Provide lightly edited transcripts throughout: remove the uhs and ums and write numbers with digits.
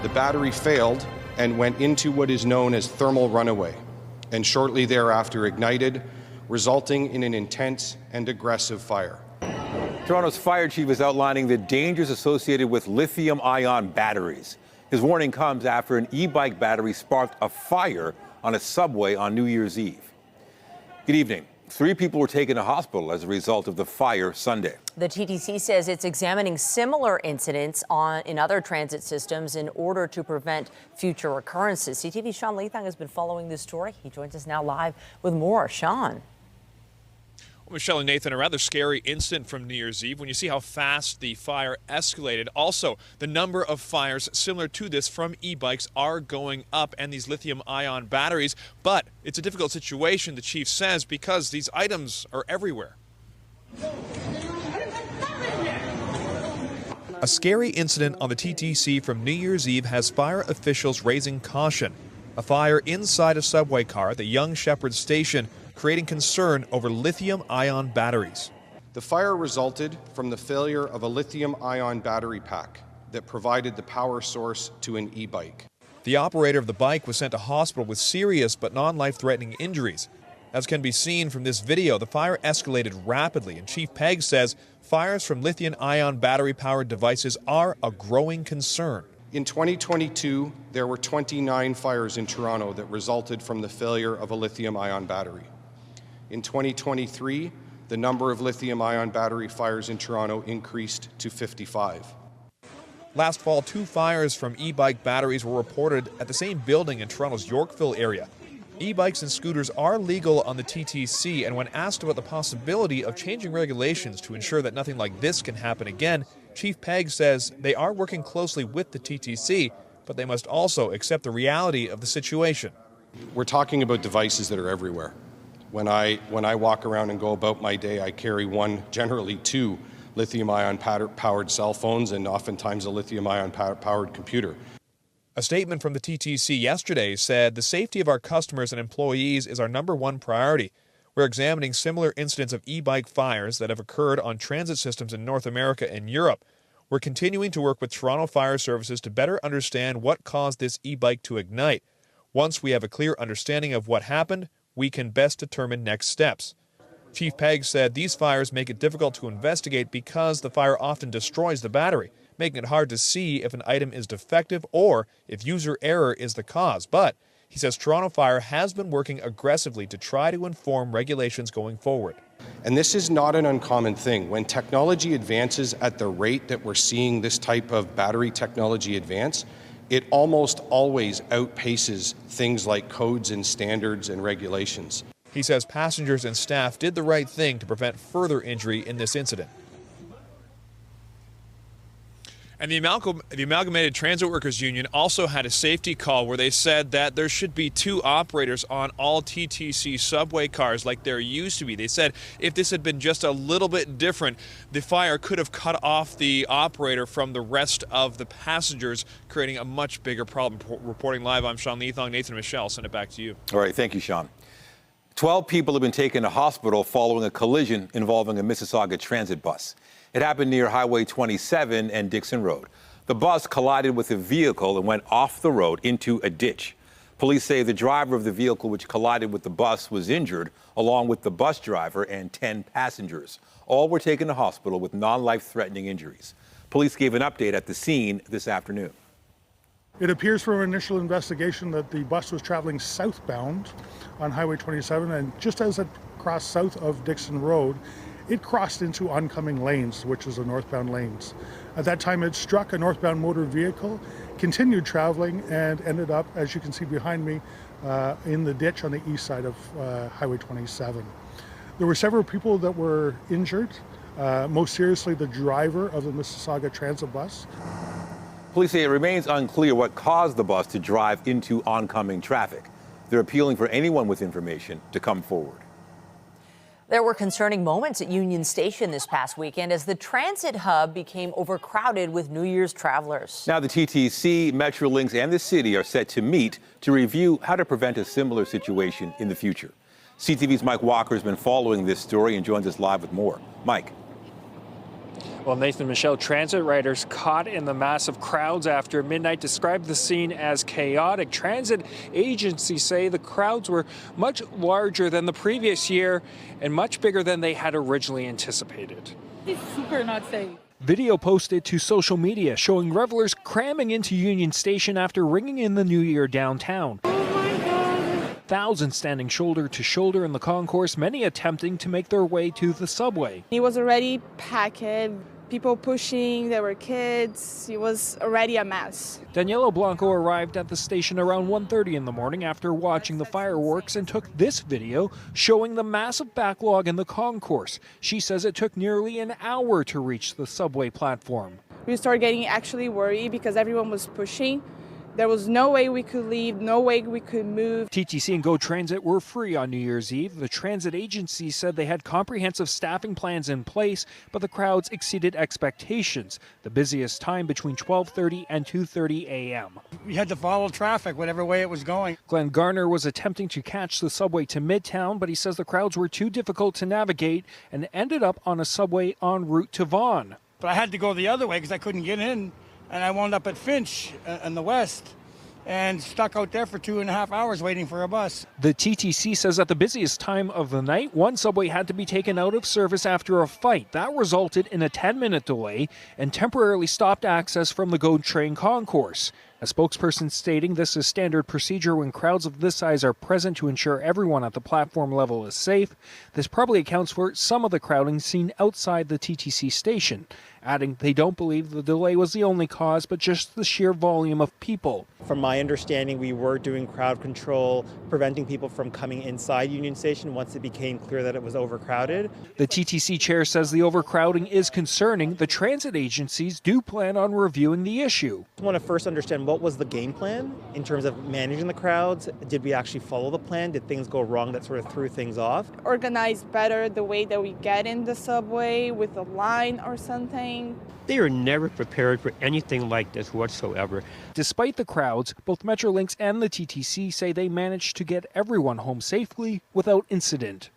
The battery failed and went into what is known as thermal runaway, and shortly thereafter ignited, resulting in an intense and aggressive fire. Toronto's fire chief is outlining the dangers associated with lithium-ion batteries. His warning comes after an e-bike battery sparked a fire on a subway on New Year's Eve. Good evening. 3 people were taken to hospital as a result of the fire Sunday. The TTC says it's examining similar incidents in other transit systems in order to prevent future occurrences. CTV's Sean Leithang has been following this story. He joins us now live with more. Sean. Well, Michelle and Nathan, a rather scary incident from New Year's Eve when you see how fast the fire escalated. Also, the number of fires similar to this from e-bikes are going up and these lithium-ion batteries. But it's a difficult situation, the chief says, because these items are everywhere. A scary incident on the TTC from New Year's Eve has fire officials raising caution. A fire inside a subway car at the Yonge Sheppard-Station, creating concern over lithium-ion batteries. The fire resulted from the failure of a lithium-ion battery pack that provided the power source to an e-bike. The operator of the bike was sent to hospital with serious but non-life-threatening injuries. As can be seen from this video, the fire escalated rapidly, and Chief Pegg says fires from lithium-ion battery-powered devices are a growing concern. In 2022, there were 29 fires in Toronto that resulted from the failure of a lithium-ion battery. In 2023, the number of lithium-ion battery fires in Toronto increased to 55. Last fall, 2 fires from e-bike batteries were reported at the same building in Toronto's Yorkville area. E-bikes and scooters are legal on the TTC, and when asked about the possibility of changing regulations to ensure that nothing like this can happen again, Chief Pegg says they are working closely with the TTC, but they must also accept the reality of the situation. We're talking about devices that are everywhere. When I walk around and go about my day, I carry generally two lithium-ion powered cell phones and oftentimes a lithium-ion powered computer. A statement from the TTC yesterday said the safety of our customers and employees is our #1 priority. We're examining similar incidents of e-bike fires that have occurred on transit systems in North America and Europe. We're continuing to work with Toronto Fire Services to better understand what caused this e-bike to ignite. Once we have a clear understanding of what happened, we can best determine next steps. Chief Pegg said these fires make it difficult to investigate because the fire often destroys the battery, making it hard to see if an item is defective or if user error is the cause. But he says Toronto Fire has been working aggressively to try to inform regulations going forward. And this is not an uncommon thing. When technology advances at the rate that we're seeing this type of battery technology advance, it almost always outpaces things like codes and standards and regulations. He says passengers and staff did the right thing to prevent further injury in this incident. And the Amalgamated Transit Workers Union also had a safety call where they said that there should be 2 operators on all TTC subway cars like there used to be. They said if this had been just a little bit different, the fire could have cut off the operator from the rest of the passengers, creating a much bigger problem. Reporting live, I'm Sean Leithang. Nathan and Michelle, send it back to you. All right, thank you, Sean. 12 people have been taken to hospital following a collision involving a Mississauga transit bus. It happened near Highway 27 and Dixon Road. The bus collided with a vehicle and went off the road into a ditch. Police say the driver of the vehicle which collided with the bus was injured, along with the bus driver and 10 passengers. All were taken to hospital with non-life-threatening injuries. Police gave an update at the scene this afternoon. It appears from initial investigation that the bus was traveling southbound on Highway 27, and just as it crossed south of Dixon Road, it crossed into oncoming lanes, which is the northbound lanes. At that time, it struck a northbound motor vehicle, continued traveling, and ended up, as you can see behind me, in the ditch on the east side of Highway 27. There were several people that were injured, most seriously the driver of the Mississauga transit bus. Police say it remains unclear what caused the bus to drive into oncoming traffic. They're appealing for anyone with information to come forward. There were concerning moments at Union Station this past weekend as the transit hub became overcrowded with New Year's travelers. Now the TTC, Metrolinx, and the city are set to meet to review how to prevent a similar situation in the future. CTV's Mike Walker has been following this story and joins us live with more. Mike. Well, Nathan Michelle, transit riders caught in the massive crowds after midnight described the scene as chaotic. Transit agencies say the crowds were much larger than the previous year and much bigger than they had originally anticipated. It's super not safe. Video posted to social media showing revelers cramming into Union Station after ringing in the new year downtown. Thousands standing shoulder to shoulder in the concourse, many attempting to make their way to the subway. It was already packed, people pushing, there were kids, it was already a mess. Daniela Blanco arrived at the station around 1:30 in the morning after watching the fireworks and took this video showing the massive backlog in the concourse. She says it took nearly an hour to reach the subway platform. We started getting actually worried because everyone was pushing. There was no way we could leave, no way we could move. TTC and Go Transit were free on New Year's Eve. The transit agency said they had comprehensive staffing plans in place, but the crowds exceeded expectations. The busiest time between 12:30 and 2:30 a.m. We had to follow traffic, whatever way it was going. Glenn Garner was attempting to catch the subway to Midtown, but he says the crowds were too difficult to navigate and ended up on a subway en route to Vaughan. But I had to go the other way because I couldn't get in, and I wound up at Finch in the west and stuck out there for 2.5 hours waiting for a bus. The TTC says at the busiest time of the night, one subway had to be taken out of service after a fight. That resulted in a 10-minute delay and temporarily stopped access from the GO train concourse. A spokesperson stating this is standard procedure when crowds of this size are present to ensure everyone at the platform level is safe. This probably accounts for some of the crowding seen outside the TTC station, adding they don't believe the delay was the only cause, but just the sheer volume of people. From my understanding, we were doing crowd control, preventing people from coming inside Union Station once it became clear that it was overcrowded. The TTC chair says the overcrowding is concerning. The transit agencies do plan on reviewing the issue. I want to first understand what was the game plan in terms of managing the crowds. Did we actually follow the plan? Did things go wrong that sort of threw things off? Organize better the way that we get in the subway with a line or something. They are never prepared for anything like this whatsoever. Despite the crowds, both Metrolinx and the TTC say they managed to get everyone home safely without incident.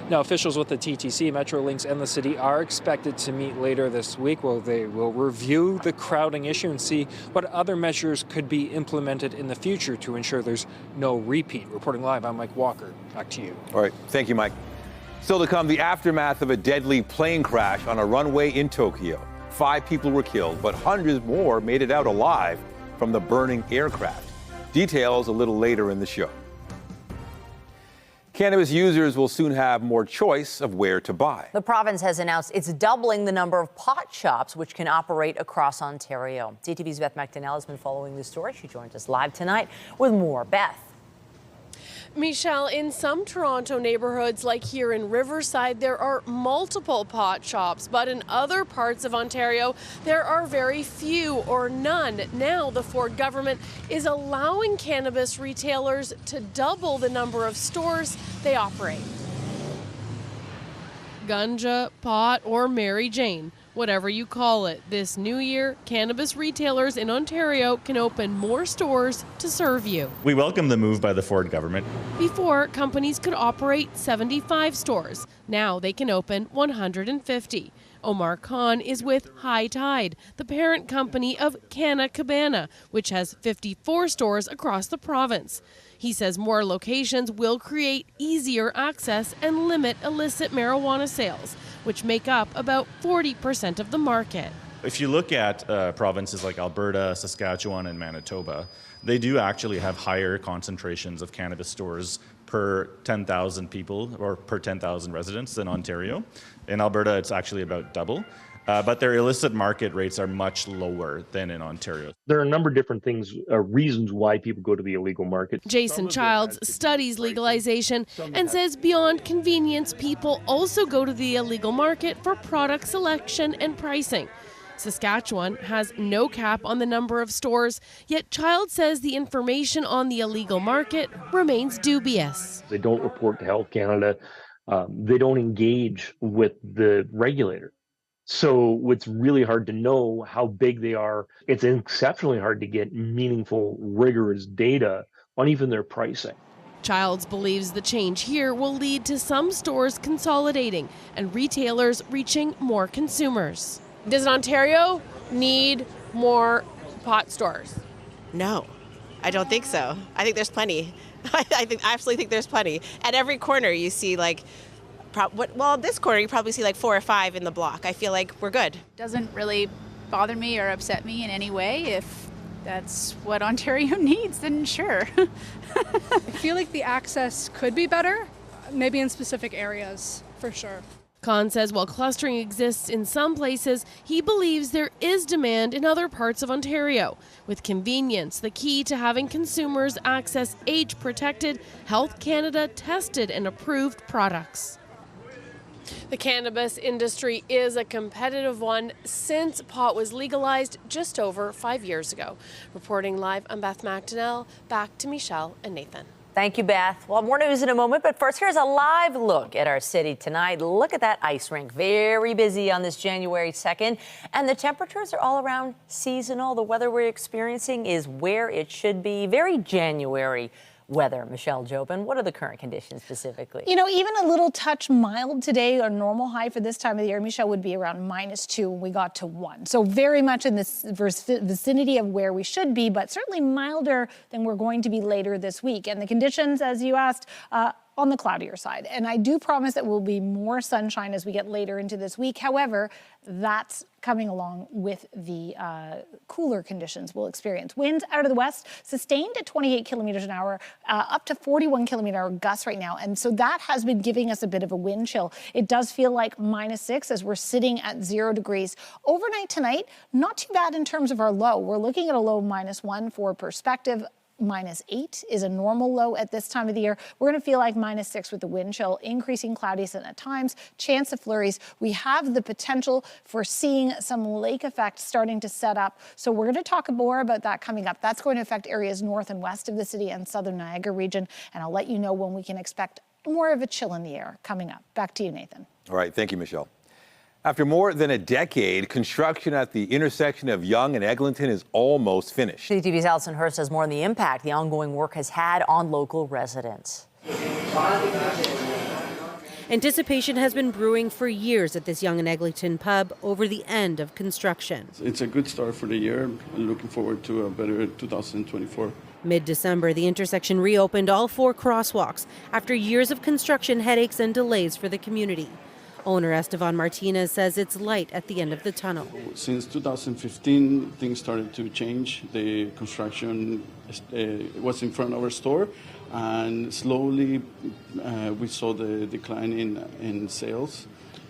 Now, officials with the TTC, Metrolinx, and the city are expected to meet later this week. They will review the crowding issue and see what other measures could be implemented in the future to ensure there's no repeat. Reporting live, I'm Mike Walker. Back to you. All right. Thank you, Mike. Still to come, the aftermath of a deadly plane crash on a runway in Tokyo. 5 people were killed, but hundreds more made it out alive from the burning aircraft. Details a little later in the show. Cannabis users will soon have more choice of where to buy. The province has announced it's doubling the number of pot shops which can operate across Ontario. CTV's Beth McDonnell has been following this story. She joins us live tonight with more. Beth. Michelle, in some Toronto neighborhoods, like here in Riverside, there are multiple pot shops, but in other parts of Ontario, there are very few or none. Now, the Ford government is allowing cannabis retailers to double the number of stores they operate. Ganja, pot, or Mary Jane. Whatever you call it, this new year, cannabis retailers in Ontario can open more stores to serve you. We welcome the move by the Ford government. Before, companies could operate 75 stores. Now they can open 150. Omar Khan is with High Tide, the parent company of Canna Cabana, which has 54 stores across the province. He says more locations will create easier access and limit illicit marijuana sales, which make up about 40% of the market. If you look at provinces like Alberta, Saskatchewan, and Manitoba, they do actually have higher concentrations of cannabis stores per 10,000 people or per 10,000 residents than Ontario. In Alberta, it's actually about double. But their illicit market rates are much lower than in Ontario. There are a number of different things, reasons why people go to the illegal market. Jason Childs studies legalization and says beyond convenience, people also go to the illegal market for product selection and pricing. Saskatchewan has no cap on the number of stores, yet Childs says the information on the illegal market remains dubious. They don't report to Health Canada. They don't engage with the regulator. So it's really hard to know how big they are. It's exceptionally hard to get meaningful, rigorous data on even their pricing. Childs believes the change here will lead to some stores consolidating and retailers reaching more consumers. Does Ontario need more pot stores? No, I don't think so. I think there's plenty. I absolutely think there's plenty. At every corner you see this corner you probably see like 4 or 5 in the block. I feel like we're good. Doesn't really bother me or upset me in any way. If that's what Ontario needs, then sure. I feel like the access could be better, maybe in specific areas, for sure. Khan says while clustering exists in some places, he believes there is demand in other parts of Ontario, with convenience the key to having consumers access age-protected, Health Canada tested and approved products. The cannabis industry is a competitive one since pot was legalized just over 5 years ago. Reporting live, I'm Beth McDonnell. Back to Michelle and Nathan. Thank you, Beth. Well, more news in a moment, but first, here's a live look at our city tonight. Look at that ice rink. Very busy on this January 2nd, and the temperatures are all around seasonal. The weather we're experiencing is where it should be. Very January weather. Michelle Jobin, what are the current conditions specifically? You know, even a little touch mild today. A normal high for this time of the year, Michelle, would be around -2 when we got to 1. So very much in this vicinity of where we should be, but certainly milder than we're going to be later this week. And the conditions, as you asked, on the cloudier side. And I do promise that will be more sunshine as we get later into this week. However, that's coming along with the cooler conditions we'll experience. Winds out of the west sustained at 28 kilometers an hour, up to 41 kilometer hour gusts right now. And so that has been giving us a bit of a wind chill. It does feel like -6 as we're sitting at 0 degrees. Overnight tonight, not too bad in terms of our low. We're looking at a low -1 for perspective. -8 is a normal low at this time of the year. We're going to feel like -6 with the wind chill, increasing cloudiness and at times chance of flurries. We have the potential for seeing some lake effect starting to set up. So we're going to talk more about that coming up. That's going to affect areas north and west of the city and southern Niagara region. And I'll let you know when we can expect more of a chill in the air coming up. Back to you, Nathan. All right. Thank you, Michelle. After more than a decade, construction at the intersection of Yonge and Eglinton is almost finished. CTV's Alison Hurst has more on the impact the ongoing work has had on local residents. Anticipation has been brewing for years at this Yonge and Eglinton pub over the end of construction. It's a good start for the year. I'm looking forward to a better 2024. Mid-December, the intersection reopened all 4 crosswalks after years of construction headaches and delays for the community. Owner Estevan Martinez says it's light at the end of the tunnel. Since 2015, things started to change. The construction was in front of our store, and slowly we saw the decline in sales,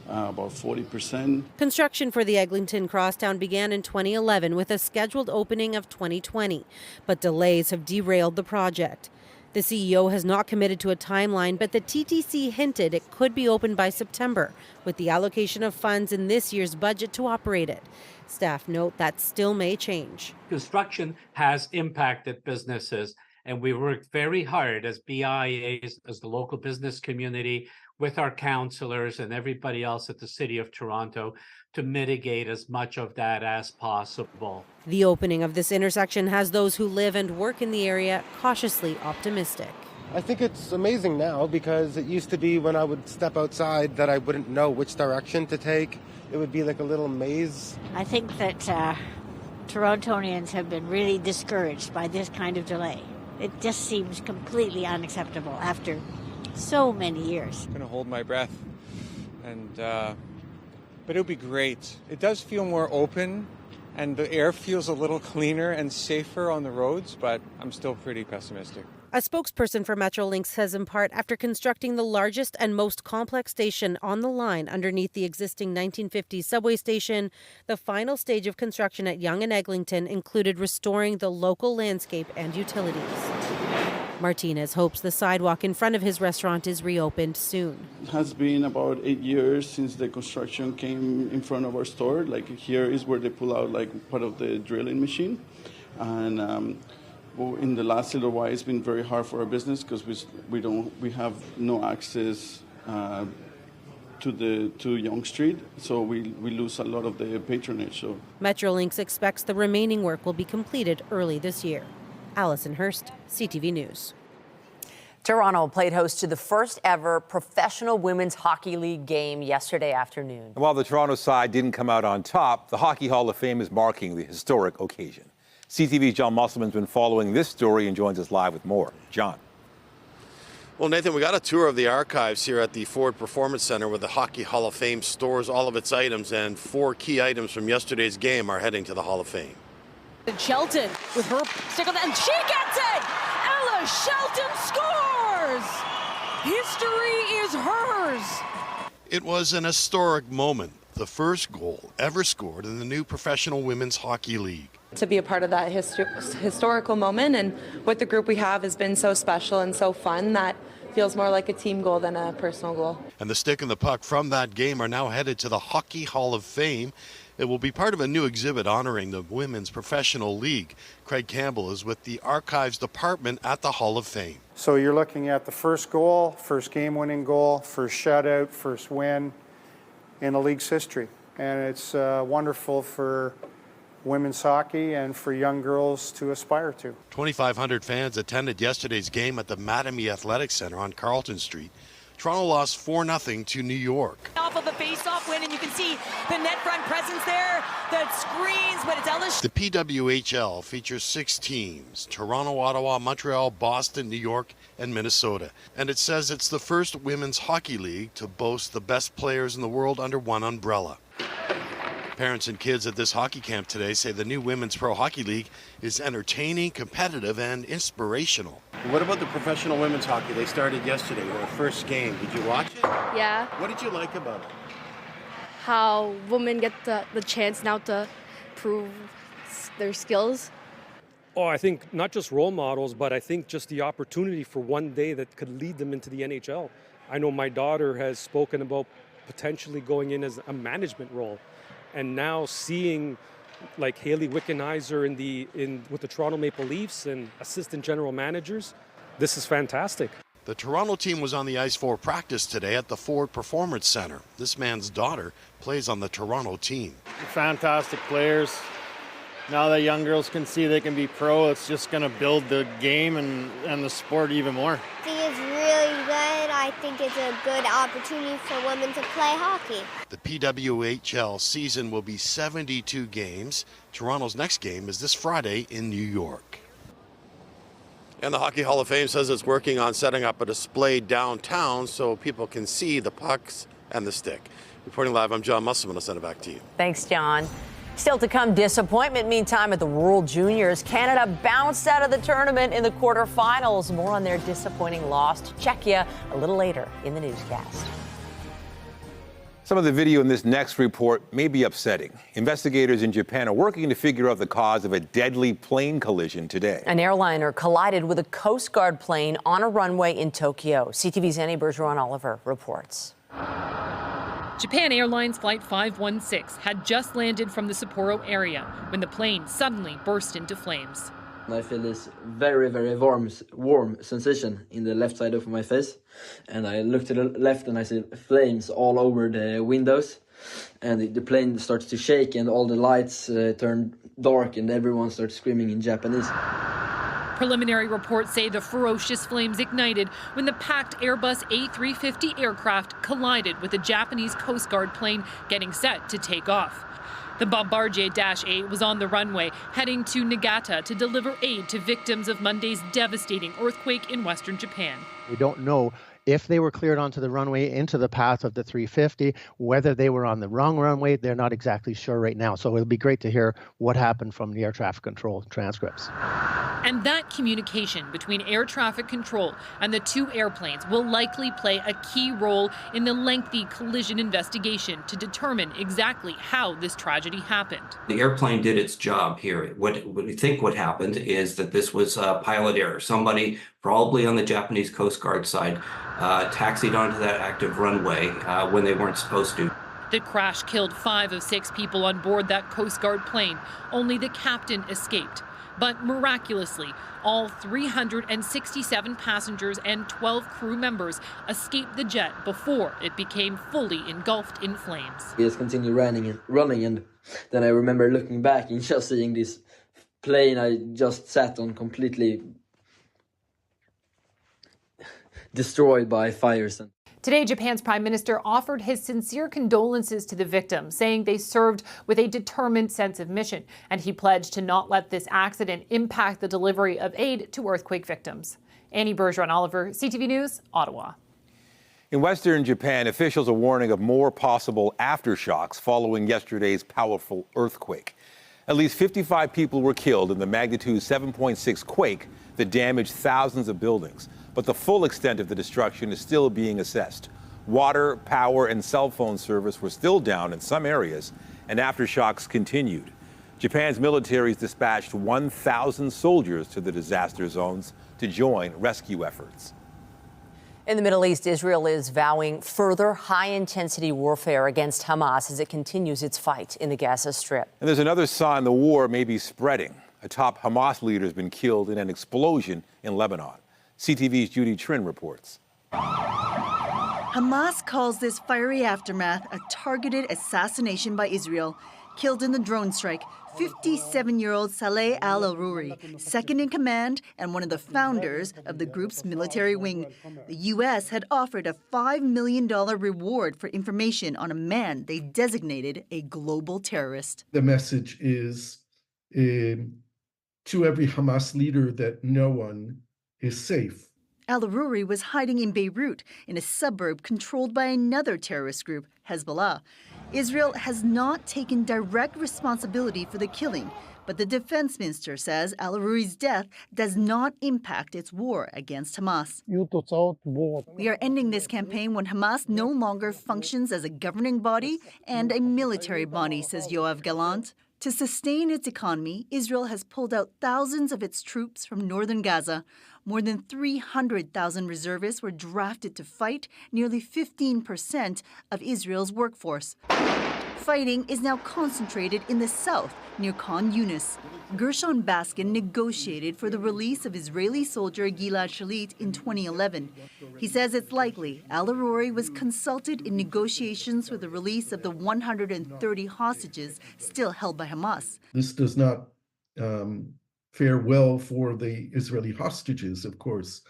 about 40%. Construction for the Eglinton Crosstown began in 2011 with a scheduled opening of 2020, but delays have derailed the project. The CEO has not committed to a timeline, but the TTC hinted it could be open by September, with the allocation of funds in this year's budget to operate it. Staff note that still may change. Construction has impacted businesses, and we worked very hard as BIAs, as the local business community, with our councillors and everybody else at the City of Toronto to mitigate as much of that as possible. The opening of this intersection has those who live and work in the area cautiously optimistic. I think it's amazing now because it used to be when I would step outside that I wouldn't know which direction to take. It would be like a little maze. I think that Torontonians have been really discouraged by this kind of delay. It just seems completely unacceptable after so many years. I'm going to hold my breath, but it'll be great. It does feel more open, and the air feels a little cleaner and safer on the roads, but I'm still pretty pessimistic. A spokesperson for Metrolinx says in part after constructing the largest and most complex station on the line underneath the existing 1950s subway station, the final stage of construction at Yonge and Eglinton included restoring the local landscape and utilities. Martinez hopes the sidewalk in front of his restaurant is reopened soon. It has been about 8 years since the construction came in front of our store. Like here is where they pull out like part of the drilling machine. And in the last little while, it's been very hard for our business because we have no access to Yonge Street, so we lose a lot of the patronage. So Metrolinx expects the remaining work will be completed early this year. Alison Hurst, CTV News. Toronto played host to the first ever professional women's hockey league game yesterday afternoon. And while the Toronto side didn't come out on top, the Hockey Hall of Fame is marking the historic occasion. CTV's John Musselman's been following this story and joins us live with more. John. Well, Nathan, we got a tour of the archives here at the Ford Performance Center where the Hockey Hall of Fame stores all of its items, and 4 key items from yesterday's game are heading to the Hall of Fame. Shelton with her stick on that, and she gets it! Ella Shelton scores! History is hers! It was an historic moment, the first goal ever scored in the new Professional Women's Hockey League. To be a part of that historical moment, and with the group we have has been so special and so fun that feels more like a team goal than a personal goal. And the stick and the puck from that game are now headed to the Hockey Hall of Fame. It will be part of a new exhibit honoring the Women's Professional League. Craig Campbell is with the Archives Department at the Hall of Fame. So you're looking at the first goal, first game-winning goal, first shutout, first win in the league's history. And it's wonderful for women's hockey and for young girls to aspire to. 2,500 fans attended yesterday's game at the Mattamy Athletic Center on Carlton Street. Toronto lost 4-0 to New York. Off of the face-off win, and you can see the net front presence there, the screens, but it's Ella. The PWHL features 6 teams: Toronto, Ottawa, Montreal, Boston, New York, and Minnesota. And it says it's the first women's hockey league to boast the best players in the world under one umbrella. Parents and kids at this hockey camp today say the new Women's Pro Hockey League is entertaining, competitive, and inspirational. What about the professional women's hockey? They started yesterday, their first game. Did you watch it? Yeah. What did you like about it? How women get the chance now to prove their skills. Oh, I think not just role models, but I think just the opportunity for one day that could lead them into the with I know my daughter has spoken about potentially going in as a management role. And now seeing like Haley Wickenheiser with the Toronto Maple Leafs and assistant general managers, this is fantastic. The Toronto team was on the ice for practice today at the Ford Performance Center. This man's daughter plays on the Toronto team. Fantastic players. Now that young girls can see they can be pro, it's just going to build the game and the sport even more. I think it's really good. I think it's a good opportunity for women to play hockey. The PWHL season will be 72 games. Toronto's next game is this Friday in New York. And the Hockey Hall of Fame says it's working on setting up a display downtown so people can see the pucks and the stick. Reporting live, I'm John Musselman. I'll send it back to you. Thanks, John. Still to come, disappointment meantime at the World Juniors. Canada bounced out of the tournament in the quarterfinals. More on their disappointing loss to Czechia a little later in the newscast. Some of the video in this next report may be upsetting. Investigators in Japan are working to figure out the cause of a deadly plane collision today. An airliner collided with a Coast Guard plane on a runway in Tokyo. CTV's Annie Bergeron-Oliver reports. Japan Airlines Flight 516 had just landed from the Sapporo area when the plane suddenly burst into flames. I feel this very, very warm sensation in the left side of my face. And I look to the left and I see flames all over the windows. And the plane starts to shake and all the lights turn dark and everyone starts screaming in Japanese. Preliminary reports say the ferocious flames ignited when the packed Airbus A350 aircraft collided with a Japanese Coast Guard plane getting set to take off. The Bombardier Dash 8 was on the runway, heading to Niigata to deliver aid to victims of Monday's devastating earthquake in western Japan. We don't know if they were cleared onto the runway into the path of the 350, whether they were on the wrong runway, they're not exactly sure right now. So it'll be great to hear what happened from the air traffic control transcripts. And that communication between air traffic control and the two airplanes will likely play a key role in the lengthy collision investigation to determine exactly how this tragedy happened. The airplane did its job here. What we think what happened is that this was pilot error. Somebody, probably on the Japanese Coast Guard side, taxied onto that active runway when they weren't supposed to. The crash killed 5 of 6 people on board that Coast Guard plane. Only the captain escaped. But miraculously, all 367 passengers and 12 crew members escaped the jet before it became fully engulfed in flames. We just continued running, and then I remember looking back and just seeing this plane I just sat on completely destroyed by fires. Today, Japan's prime minister offered his sincere condolences to the victims, saying they served with a determined sense of mission, and he pledged to not let this accident impact the delivery of aid to earthquake victims. Annie Bergeron-Oliver, CTV News, Ottawa. In Western Japan, officials are warning of more possible aftershocks following yesterday's powerful earthquake. At least 55 people were killed in the magnitude 7.6 quake that damaged thousands of buildings. But the full extent of the destruction is still being assessed. Water, power, and cell phone service were still down in some areas, and aftershocks continued. Japan's military has dispatched 1,000 soldiers to the disaster zones to join rescue efforts. In the Middle East, Israel is vowing further high-intensity warfare against Hamas as it continues its fight in the Gaza Strip. And there's another sign the war may be spreading. A top Hamas leader has been killed in an explosion in Lebanon. CTV's Judy Trin reports. Hamas calls this fiery aftermath a targeted assassination by Israel. Killed in the drone strike, 57-year-old Saleh al-Aruri, second in command and one of the founders of the group's military wing. The U.S. had offered a $5 million reward for information on a man they designated a global terrorist. The message is to every Hamas leader that no one is safe. Al-Aruri was hiding in Beirut, in a suburb controlled by another terrorist group, Hezbollah. Israel has not taken direct responsibility for the killing, but the defense minister says Al-Aruri's death does not impact its war against Hamas. We are ending this campaign when Hamas no longer functions as a governing body and a military body, says Yoav Gallant. To sustain its economy, Israel has pulled out thousands of its troops from northern Gaza. More than 300,000 reservists were drafted to fight, nearly 15% of Israel's workforce. Fighting is now concentrated in the south, near Khan Yunis. Gershon Baskin negotiated for the release of Israeli soldier Gilad Shalit in 2011. He says it's likely al-Aruri was consulted in negotiations for the release of the 130 hostages still held by Hamas. This does not fare well for the Israeli hostages, of course.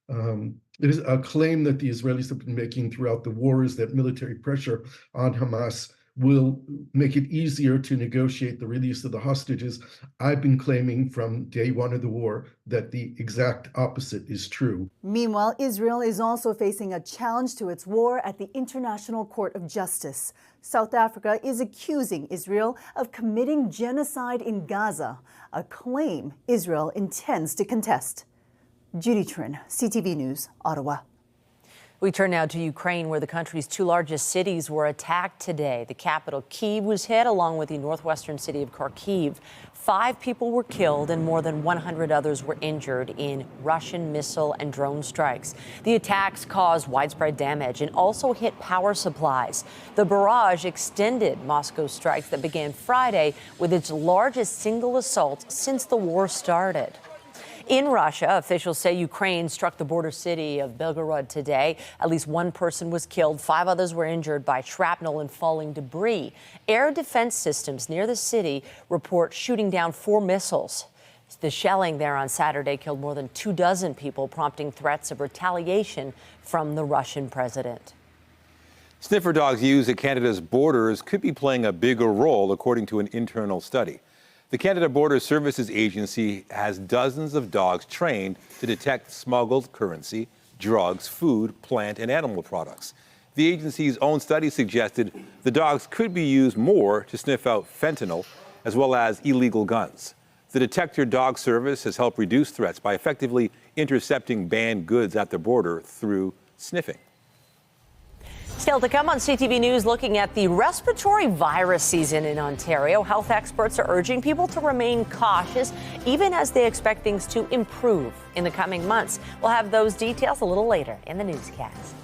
It is a claim that the Israelis have been making throughout the war is that military pressure on Hamas will make it easier to negotiate the release of the hostages. I've been claiming from day one of the war that the exact opposite is true. Meanwhile, Israel is also facing a challenge to its war at the International Court of Justice. South Africa is accusing Israel of committing genocide in Gaza, a claim Israel intends to contest. Judy Trin, CTV News, Ottawa. We turn now to Ukraine, where the country's two largest cities were attacked today. The capital, Kyiv, was hit, along with the northwestern city of Kharkiv. 5 people were killed and more than 100 others were injured in Russian missile and drone strikes. The attacks caused widespread damage and also hit power supplies. The barrage extended Moscow's strikes that began Friday with its largest single assault since the war started. In Russia, officials say Ukraine struck the border city of Belgorod today. At least 1 person was killed. 5 others were injured by shrapnel and falling debris. Air defense systems near the city report shooting down 4 missiles. The shelling there on Saturday killed more than 24 people, prompting threats of retaliation from the Russian president. Sniffer dogs used at Canada's borders could be playing a bigger role, according to an internal study. The Canada Border Services Agency has dozens of dogs trained to detect smuggled currency, drugs, food, plant, and animal products. The agency's own study suggested the dogs could be used more to sniff out fentanyl, as well as illegal guns. The Detector Dog Service has helped reduce threats by effectively intercepting banned goods at the border through sniffing. Still to come on CTV News, looking at the respiratory virus season in Ontario. Health experts are urging people to remain cautious, even as they expect things to improve in the coming months. We'll have those details a little later in the newscast.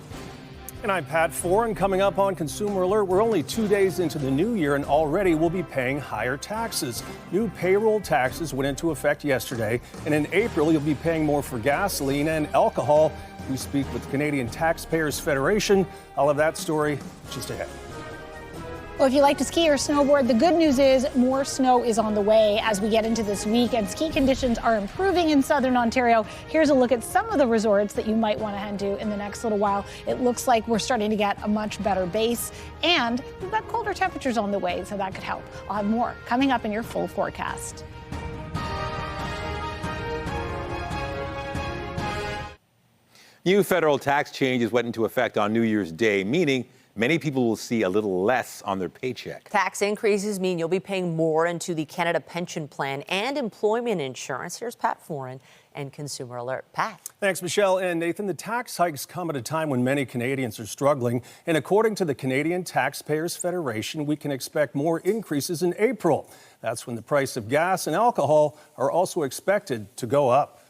And I'm Pat Foran. Coming up on Consumer Alert, we're only 2 days into the new year and already we'll be paying higher taxes. New payroll taxes went into effect yesterday, and in April you'll be paying more for gasoline and alcohol. We speak with Canadian Taxpayers Federation. I'll have that story just ahead. Well, if you like to ski or snowboard, the good news is more snow is on the way as we get into this week, and ski conditions are improving in southern Ontario. Here's a look at some of the resorts that you might want to head to in the next little while. It looks like we're starting to get a much better base, and we've got colder temperatures on the way, so that could help. I'll have more coming up in your full forecast. New federal tax changes went into effect on New Year's Day, meaning many people will see a little less on their paycheck. Tax increases mean you'll be paying more into the Canada Pension Plan and employment insurance. Here's Pat Foran and Consumer Alert. Pat. Thanks, Michelle and Nathan. The tax hikes come at a time when many Canadians are struggling. And according to the Canadian Taxpayers Federation, we can expect more increases in April. That's when the price of gas and alcohol are also expected to go up.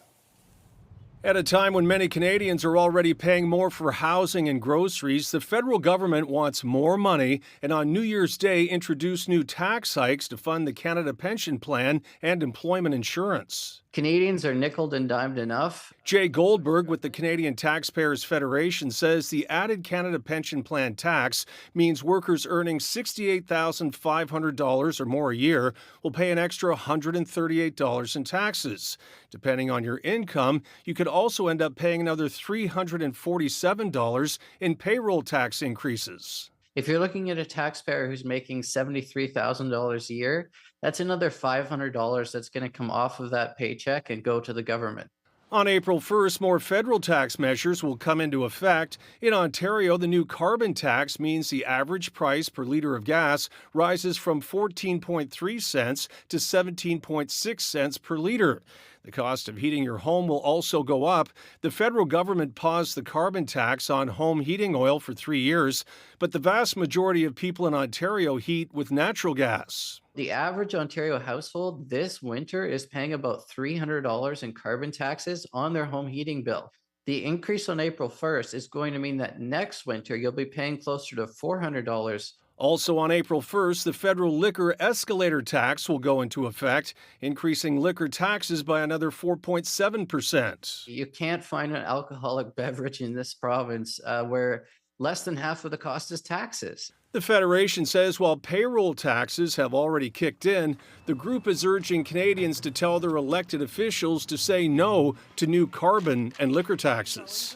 At a time when many Canadians are already paying more for housing and groceries, the federal government wants more money and on New Year's Day introduced new tax hikes to fund the Canada Pension Plan and employment insurance. Canadians are nickeled and dimed enough. Jay Goldberg with the Canadian Taxpayers Federation says the added Canada Pension Plan tax means workers earning $68,500 or more a year will pay an extra $138 in taxes. Depending on your income, you could also end up paying another $347 in payroll tax increases. If you're looking at a taxpayer who's making $73,000 a year, that's another $500 that's going to come off of that paycheck and go to the government. On April 1st, more federal tax measures will come into effect. In Ontario, the new carbon tax means the average price per liter of gas rises from 14.3 cents to 17.6 cents per liter. The cost of heating your home will also go up. The federal government paused the carbon tax on home heating oil for 3 years, but the vast majority of people in Ontario heat with natural gas. The average Ontario household this winter is paying about $300 in carbon taxes on their home heating bill. The increase on April 1st is going to mean that next winter you'll be paying closer to $400. Also on April 1st, the federal liquor escalator tax will go into effect, increasing liquor taxes by another 4.7%. You can't find an alcoholic beverage in this province where less than half of the cost is taxes. The Federation says while payroll taxes have already kicked in, the group is urging Canadians to tell their elected officials to say no to new carbon and liquor taxes.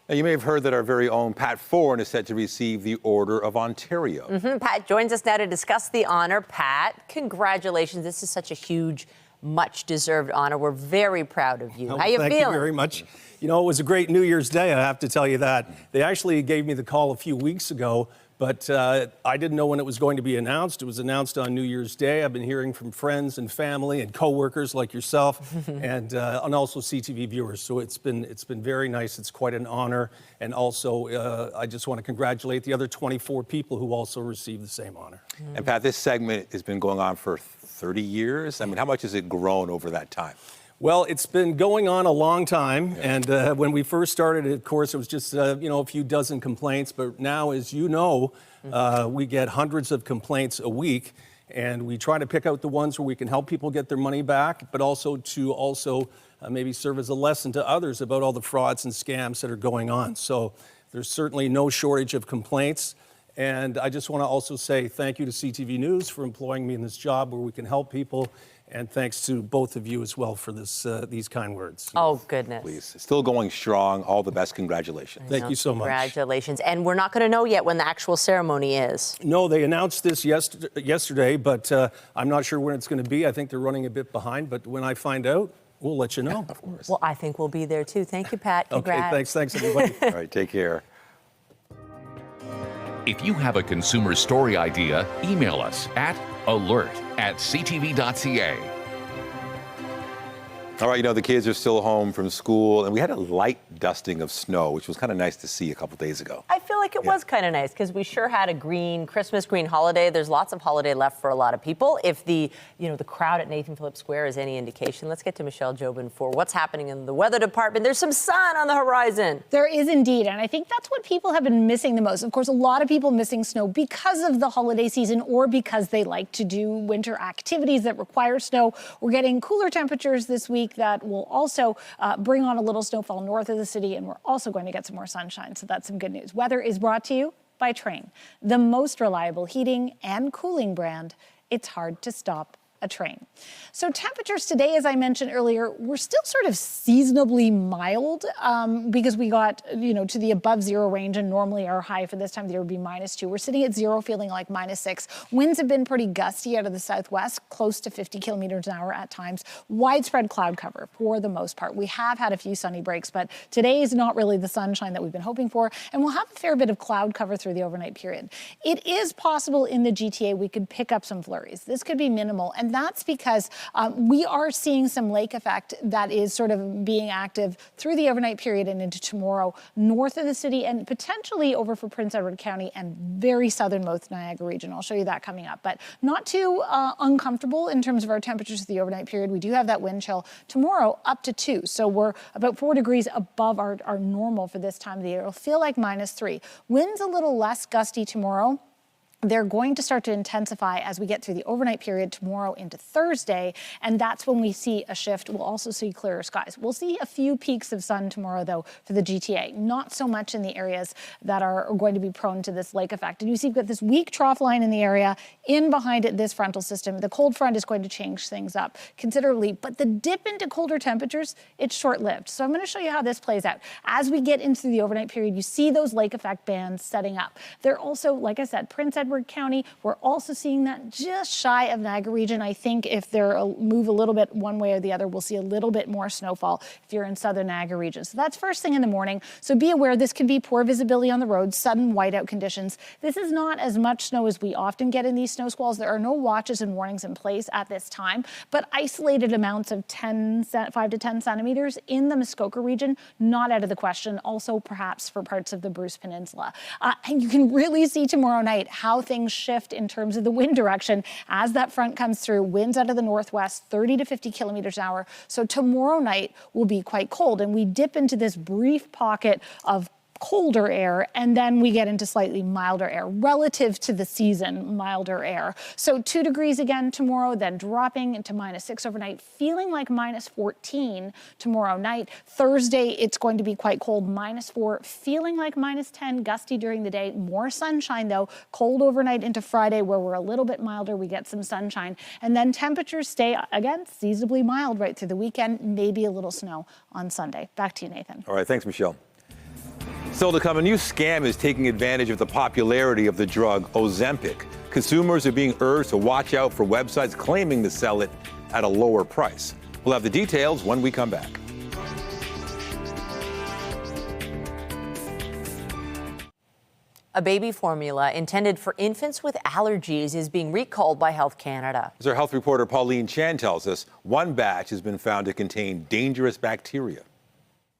Now, you may have heard that our very own Pat Foran is set to receive the Order of Ontario. Pat joins us now to discuss the honor. Pat, congratulations. This is such a huge, much-deserved honor. We're very proud of you. How you feeling? Thank you very much. You know, it was a great New Year's Day, I have to tell you that. They actually gave me the call a few weeks ago, but I didn't know when it was going to be announced. It was announced on New Year's Day. I've been hearing from friends and family and coworkers like yourself and also CTV viewers. So it's been very nice. It's quite an honor. And also, I just want to congratulate the other 24 people who also received the same honor. And Pat, this segment has been going on for 30 years. I mean, how much has it grown over that time? Well, it's been going on a long time, and when we first started, of course, it was just a few dozen complaints. But now, as you know, we get hundreds of complaints a week, and we try to pick out the ones where we can help people get their money back, but also to maybe serve as a lesson to others about all the frauds and scams that are going on. So there's certainly no shortage of complaints. And I just want to also say thank you to CTV News for employing me in this job where we can help people. And thanks to both of you as well for these kind words. Oh, goodness. Please. Still going strong. All the best. Congratulations. Thank you so much. Congratulations. And we're not going to know yet when the actual ceremony is. No, they announced this yesterday, but I'm not sure when it's going to be. I think they're running a bit behind. But when I find out, we'll let you know. Of course. Well, I think we'll be there, too. Thank you, Pat. Congrats. Okay, thanks, everybody. All right, take care. If you have a consumer story idea, email us at alert@ctv.ca. All right, the kids are still home from school, and we had a light dusting of snow, which was kind of nice to see a couple days ago. I feel like it was kind of nice because we sure had a Christmas green holiday. There's lots of holiday left for a lot of people. If the crowd at Nathan Phillips Square is any indication, let's get to Michelle Jobin for what's happening in the weather department. There's some sun on the horizon. There is indeed, and I think that's what people have been missing the most. Of course, a lot of people missing snow because of the holiday season or because they like to do winter activities that require snow. We're getting cooler temperatures this week that will also bring on a little snowfall north of the city, and we're also going to get some more sunshine, so that's some good news. Weather is brought to you by train. The most reliable heating and cooling brand. It's hard to stop a train. So temperatures today, as I mentioned earlier, were still sort of seasonably mild because we got, to the above zero range, and normally our high for this time of the year would be -2. We're sitting at 0, feeling like -6. Winds have been pretty gusty out of the southwest, close to 50 kilometers an hour at times. Widespread cloud cover for the most part. We have had a few sunny breaks, but today is not really the sunshine that we've been hoping for, and we'll have a fair bit of cloud cover through the overnight period. It is possible in the GTA we could pick up some flurries. This could be minimal, and that's because we are seeing some lake effect that is sort of being active through the overnight period and into tomorrow, north of the city and potentially over for Prince Edward County and very southernmost Niagara region. I'll show you that coming up, but not too uncomfortable in terms of our temperatures for the overnight period. We do have that wind chill tomorrow up to 2, so we're about 4 degrees above our normal for this time of the year. It'll feel like -3. Winds a little less gusty tomorrow. They're going to start to intensify as we get through the overnight period tomorrow into Thursday, and that's when we see a shift. We'll also see clearer skies. We'll see a few peaks of sun tomorrow, though, for the GTA. Not so much in the areas that are going to be prone to this lake effect. And you see we've got this weak trough line in the area. In behind it, this frontal system. The cold front is going to change things up considerably, but the dip into colder temperatures, it's short-lived. So I'm going to show you how this plays out. As we get into the overnight period, you see those lake effect bands setting up. They're also, like I said, Prince Edward County, we're also seeing that just shy of Niagara region. I think if they're move a little bit one way or the other, we'll see a little bit more snowfall if you're in southern Niagara region. So that's first thing in the morning. So be aware this can be poor visibility on the road, sudden whiteout conditions. This is not as much snow as we often get in these snow squalls. There are no watches and warnings in place at this time, but isolated amounts of 5 to 10 centimeters in the Muskoka region, not out of the question. Also perhaps for parts of the Bruce Peninsula. And you can really see tomorrow night how things shift in terms of the wind direction as that front comes through. Winds out of the northwest, 30 to 50 kilometers an hour. So tomorrow night will be quite cold, and we dip into this brief pocket of colder air, and then we get into slightly milder air relative to the season, milder air. So 2 degrees again tomorrow, then dropping into -6 overnight, feeling like -14 tomorrow night. Thursday, it's going to be quite cold, -4, feeling like -10, gusty during the day. More sunshine though, cold overnight into Friday where we're a little bit milder, we get some sunshine. And then temperatures stay, again, seasonably mild right through the weekend, maybe a little snow on Sunday. Back to you, Nathan. All right, thanks, Michelle. Still to come, a new scam is taking advantage of the popularity of the drug Ozempic. Consumers are being urged to watch out for websites claiming to sell it at a lower price. We'll have the details when we come back. A baby formula intended for infants with allergies is being recalled by Health Canada. As our health reporter Pauline Chan tells us, one batch has been found to contain dangerous bacteria.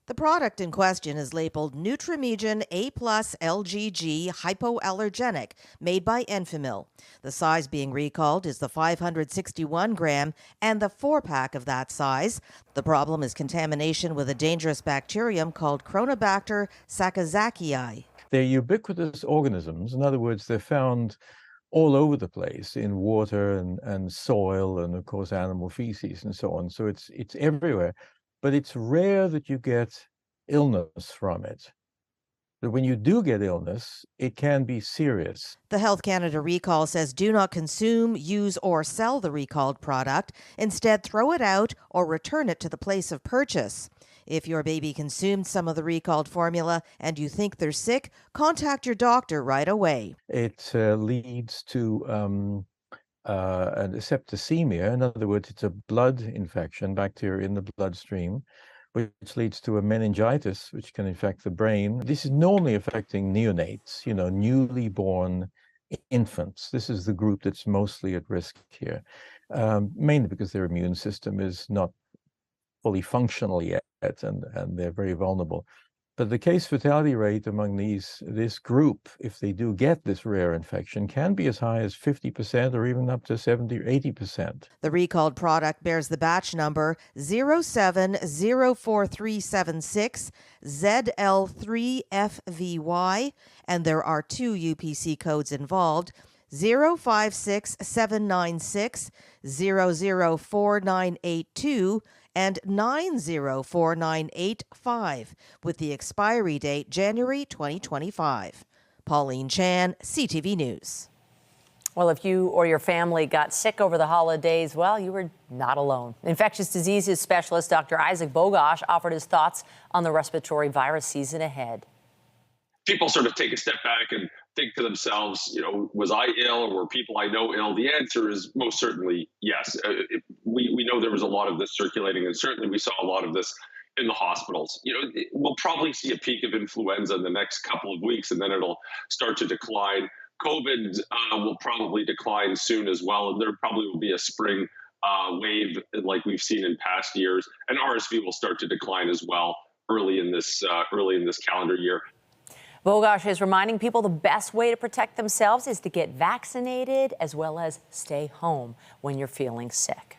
The product in question is labeled Nutramigen A+ LGG hypoallergenic, made by Enfamil. The size being recalled is the 561 gram and the 4-pack of that size. The problem is contamination with a dangerous bacterium called Chronobacter sakazakii. They're ubiquitous organisms. In other words, they're found all over the place in water and soil and, of course, animal feces and so on. So it's everywhere. But it's rare that you get illness from it. But when you do get illness, it can be serious. The Health Canada recall says do not consume, use, or sell the recalled product. Instead, throw it out or return it to the place of purchase. If your baby consumed some of the recalled formula and you think they're sick, contact your doctor right away. It leads to a septicemia. In other words, it's a blood infection, bacteria in the bloodstream, which leads to a meningitis, which can infect the brain. This is normally affecting neonates, newly born infants. This is the group that's mostly at risk here, mainly because their immune system is not fully functional yet, and they're very vulnerable. But the case fatality rate among this group, if they do get this rare infection, can be as high as 50% or even up to 70 or 80%. The recalled product bears the batch number 07-04376 ZL3FVY, and there are 2 UPC codes involved, 056796 004982 and 904985, with the expiry date January 2025. Pauline Chan, CTV News. Well, if you or your family got sick over the holidays, well, you were not alone. Infectious diseases specialist Dr. Isaac Bogosh offered his thoughts on the respiratory virus season ahead. People sort of take a step back and think to themselves, was I ill or were people I know ill? The answer is most certainly yes. We know there was a lot of this circulating, and certainly we saw a lot of this in the hospitals. We'll probably see a peak of influenza in the next couple of weeks, and then it'll start to decline. COVID will probably decline soon as well, and there probably will be a spring wave like we've seen in past years, and RSV will start to decline as well early in this calendar year. Bogosh is reminding people the best way to protect themselves is to get vaccinated as well as stay home when you're feeling sick.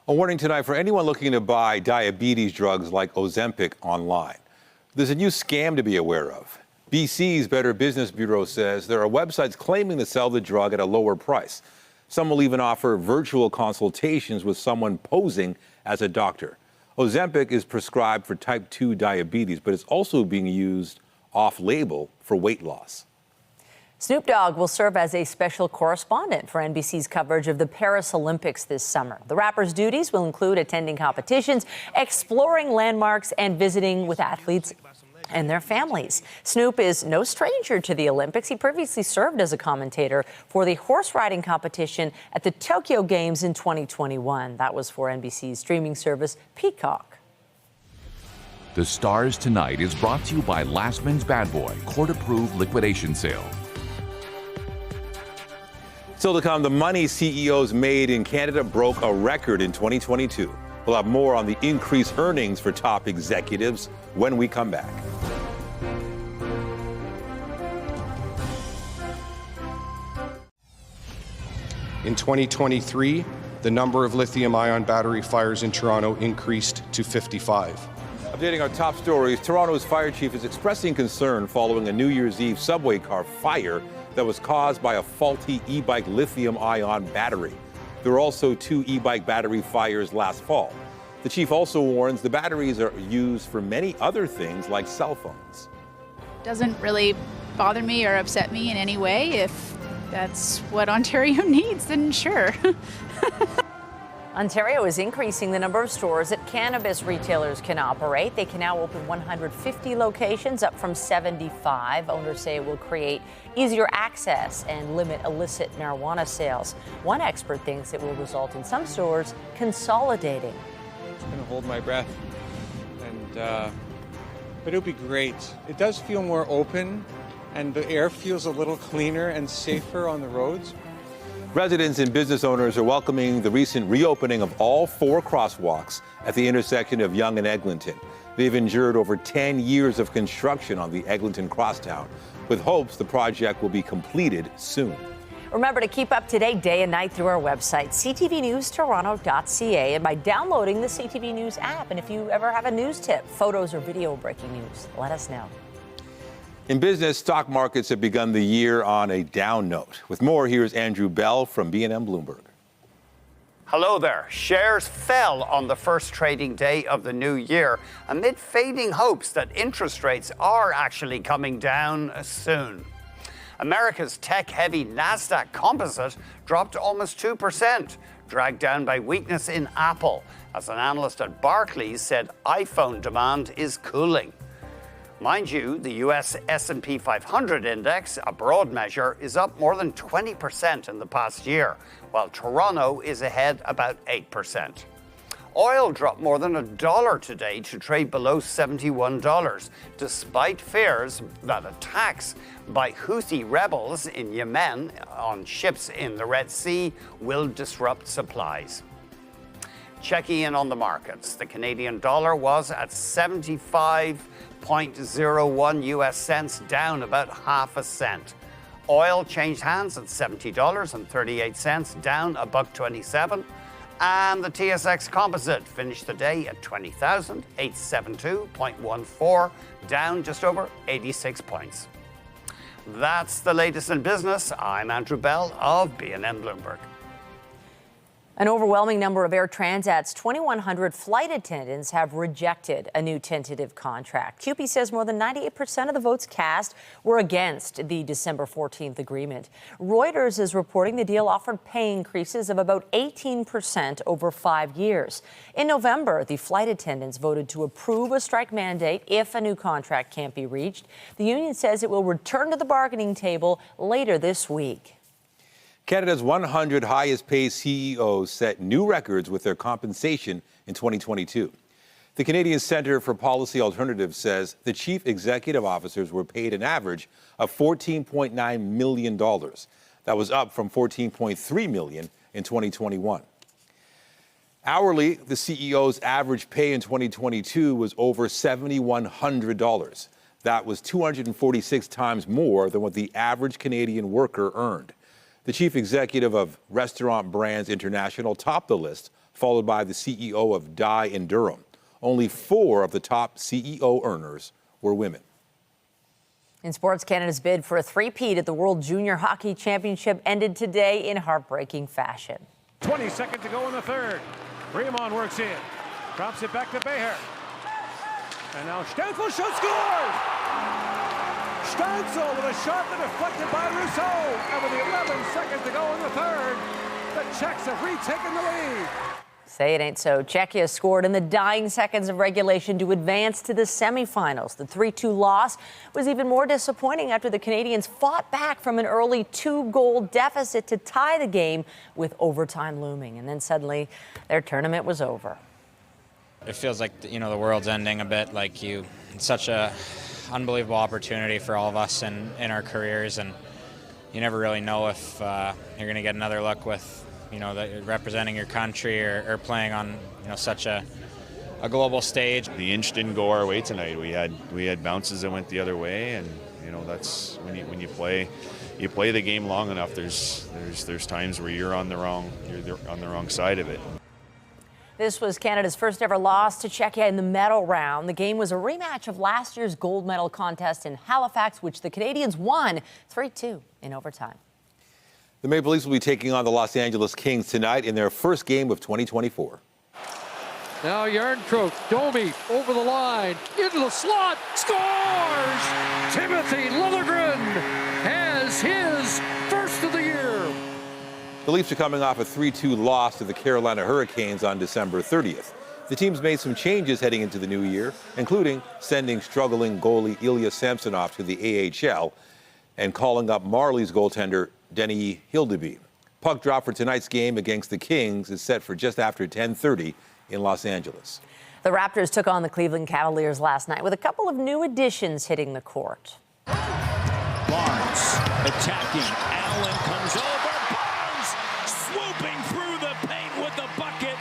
A warning tonight for anyone looking to buy diabetes drugs like Ozempic online. There's a new scam to be aware of. BC's Better Business Bureau says there are websites claiming to sell the drug at a lower price. Some will even offer virtual consultations with someone posing as a doctor. Ozempic is prescribed for type 2 diabetes, but it's also being used off-label for weight loss. Snoop Dogg will serve as a special correspondent for NBC's coverage of the Paris Olympics this summer. The rapper's duties will include attending competitions, exploring landmarks, and visiting with athletes and their families. Snoop is no stranger to the Olympics. He previously served as a commentator for the horse riding competition at the Tokyo Games in 2021. That was for NBC's streaming service, Peacock. The Stars Tonight is brought to you by Lastman's Bad Boy, court-approved liquidation sale. Still to come, the money CEOs made in Canada broke a record in 2022. We'll have more on the increased earnings for top executives when we come back. In 2023, the number of lithium-ion battery fires in Toronto increased to 55. Updating our top stories, Toronto's fire chief is expressing concern following a New Year's Eve subway car fire that was caused by a faulty e-bike lithium-ion battery. There were also 2 e-bike battery fires last fall. The chief also warns the batteries are used for many other things like cell phones. Doesn't really bother me or upset me in any way. If that's what Ontario needs, then sure. Ontario is increasing the number of stores that cannabis retailers can operate. They can now open 150 locations, up from 75. Owners say it will create easier access and limit illicit marijuana sales. One expert thinks it will result in some stores consolidating. I'm going to hold my breath, but it'll be great. It does feel more open, and the air feels a little cleaner and safer on the roads. Residents and business owners are welcoming the recent reopening of all 4 crosswalks at the intersection of Yonge and Eglinton. They've endured over 10 years of construction on the Eglinton crosstown, with hopes the project will be completed soon. Remember to keep up to date day and night through our website, ctvnewstoronto.ca, and by downloading the CTV News app. And if you ever have a news tip, photos or video breaking news, let us know. In business, stock markets have begun the year on a down note. With more, here's Andrew Bell from B&M Bloomberg. Hello there. Shares fell on the first trading day of the new year amid fading hopes that interest rates are actually coming down soon. America's tech-heavy NASDAQ composite dropped almost 2%, dragged down by weakness in Apple, as an analyst at Barclays said iPhone demand is cooling. Mind you, the US S&P 500 index, a broad measure, is up more than 20% in the past year, while Toronto is ahead about 8%. Oil dropped more than $1 today to trade below $71, despite fears that attacks by Houthi rebels in Yemen on ships in the Red Sea will disrupt supplies. Checking in on the markets, the Canadian dollar was at 75.01 US cents, down about half a cent. Oil changed hands at $70.38, down $1.27. And the TSX Composite finished the day at 20,872.14, down just over 86 points. That's the latest in business. I'm Andrew Bell of B&M Bloomberg. An overwhelming number of Air Transat's 2,100 flight attendants have rejected a new tentative contract. CUPE says more than 98% of the votes cast were against the December 14th agreement. Reuters is reporting the deal offered pay increases of about 18% over 5 years. In November, the flight attendants voted to approve a strike mandate if a new contract can't be reached. The union says it will return to the bargaining table later this week. Canada's 100 highest paid CEOs set new records with their compensation in 2022. The Canadian Centre for Policy Alternatives says the chief executive officers were paid an average of $14.9 million. That was up from $14.3 million in 2021. Hourly, the CEO's average pay in 2022 was over $7,100. That was 246 times more than what the average Canadian worker earned. The chief executive of Restaurant Brands International topped the list, followed by the CEO of Dye & Durham. Only 4 of the top CEO earners were women. In sports, Canada's bid for a three-peat at the World Junior Hockey Championship ended today in heartbreaking fashion. 20 seconds to go in the third. Fremont works in, drops it back to Beher. And now Stanzel shot, scores! Stanzel with a shot that deflected by Rousseau. And with 11 seconds to go in the third, the Czechs have retaken the lead. Say it ain't so. Czechia scored in the dying seconds of regulation to advance to the semifinals. The 3-2 loss was even more disappointing after the Canadians fought back from an early 2-goal deficit to tie the game with overtime looming. And then suddenly their tournament was over. It feels like, the world's ending a bit. It's such a unbelievable opportunity for all of us in our careers, and you never really know if you're going to get another look with representing your country or playing on such a global stage. The inch didn't go our way tonight. We had bounces that went the other way, and that's when you play the game long enough. There's times where you're on the wrong side of it. This was Canada's first ever loss to Czechia in the medal round. The game was a rematch of last year's gold medal contest in Halifax, which the Canadians won 3-2 in overtime. The Maple Leafs will be taking on the Los Angeles Kings tonight in their first game of 2024. Now Yarncroke, Domi over the line, into the slot, scores! Timothy Liljegren has his first of the year. The Leafs are coming off a 3-2 loss to the Carolina Hurricanes on December 30th. The team's made some changes heading into the new year, including sending struggling goalie Ilya Samsonov to the AHL and calling up Marlies goaltender Denny Hildeby. Puck drop for tonight's game against the Kings is set for just after 10:30 in Los Angeles. The Raptors took on the Cleveland Cavaliers last night with a couple of new additions hitting the court. Barnes attacking. Allen comes over. Barnes swooping through the paint with the bucket.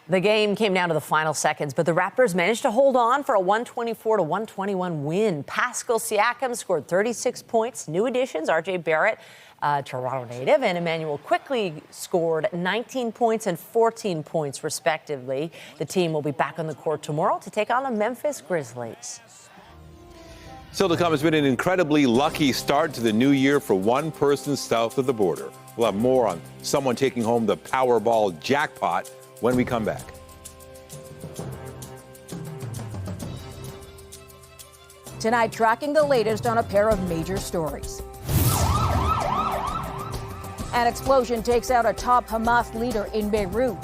The game came down to the final seconds, but the Raptors managed to hold on for a 124-121 win. Pascal Siakam scored 36 points. New additions, RJ Barrett, Toronto native, and Emmanuel quickly scored 19 points and 14 points, respectively. The team will be back on the court tomorrow to take on the Memphis Grizzlies. Still to come, has been an incredibly lucky start to the new year for one person south of the border. We'll have more on someone taking home the Powerball jackpot when we come back. Tonight, tracking the latest on a pair of major stories. An explosion takes out a top Hamas leader in Beirut.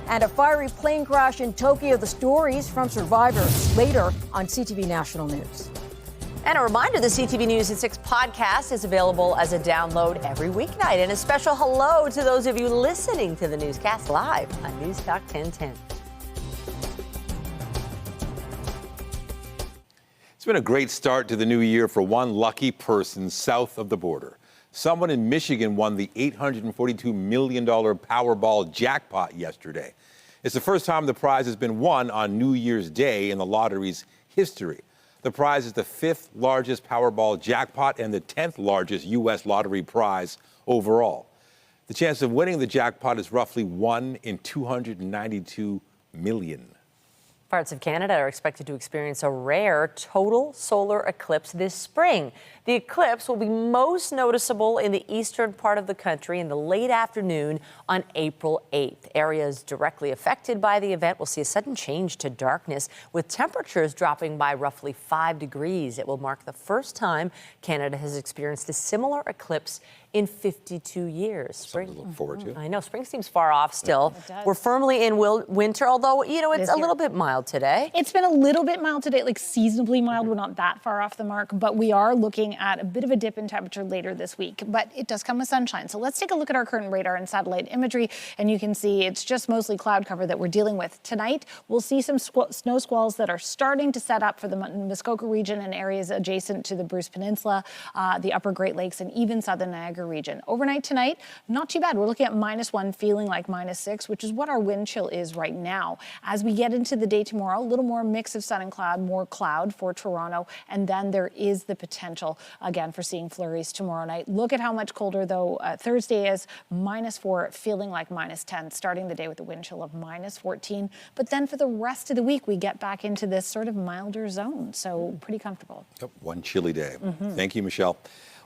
And a fiery plane crash in Tokyo. The stories from survivors later on CTV National News. And a reminder, the CTV News at 6 podcast is available as a download every weeknight. And a special hello to those of you listening to the newscast live on News Talk 1010. It's been a great start to the new year for one lucky person south of the border. Someone in Michigan won the $842 million Powerball jackpot yesterday. It's the first time the prize has been won on New Year's Day in the lottery's history. The prize is the 5th largest Powerball jackpot and the 10th largest U.S. lottery prize overall. The chance of winning the jackpot is roughly 1 in 292 million. Parts of Canada are expected to experience a rare total solar eclipse this spring. The eclipse will be most noticeable in the eastern part of the country in the late afternoon on April 8th. Areas directly affected by the event will see a sudden change to darkness, with temperatures dropping by roughly 5 degrees. It will mark the first time Canada has experienced a similar eclipse in 52 years. Spring, something to look forward to. I know, spring seems far off still. It does. We're firmly in winter, although, it's a little bit mild today. It's been a little bit mild today, like seasonably mild. We're not that far off the mark, but we are looking at a bit of a dip in temperature later this week. But it does come with sunshine. So let's take a look at our current radar and satellite imagery, and you can see it's just mostly cloud cover that we're dealing with. Tonight, we'll see some snow squalls that are starting to set up for the Muskoka region and areas adjacent to the Bruce Peninsula, the Upper Great Lakes, and even southern Niagara region. Overnight tonight, not too bad. We're looking at -1, feeling like -6, which is what our wind chill is right now. As we get into the day tomorrow, a little more mix of sun and cloud, more cloud for Toronto, and then there is the potential, again, for seeing flurries tomorrow night. Look at how much colder, though, Thursday is -4, feeling like -10, starting the day with a wind chill of -14. But then for the rest of the week, we get back into this sort of milder zone, so pretty comfortable. Yep, one chilly day. Thank you, Michelle.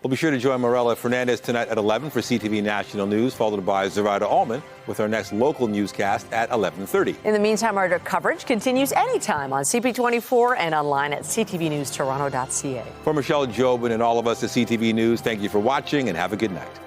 We'll be sure to join Morella Fernandez tonight at 11 for CTV National News, followed by Zoraida Allman with our next local newscast at 11:30. In the meantime, our coverage continues anytime on CP24 and online at ctvnewstoronto.ca. For Michelle Jobin and all of us at CTV News, thank you for watching and have a good night.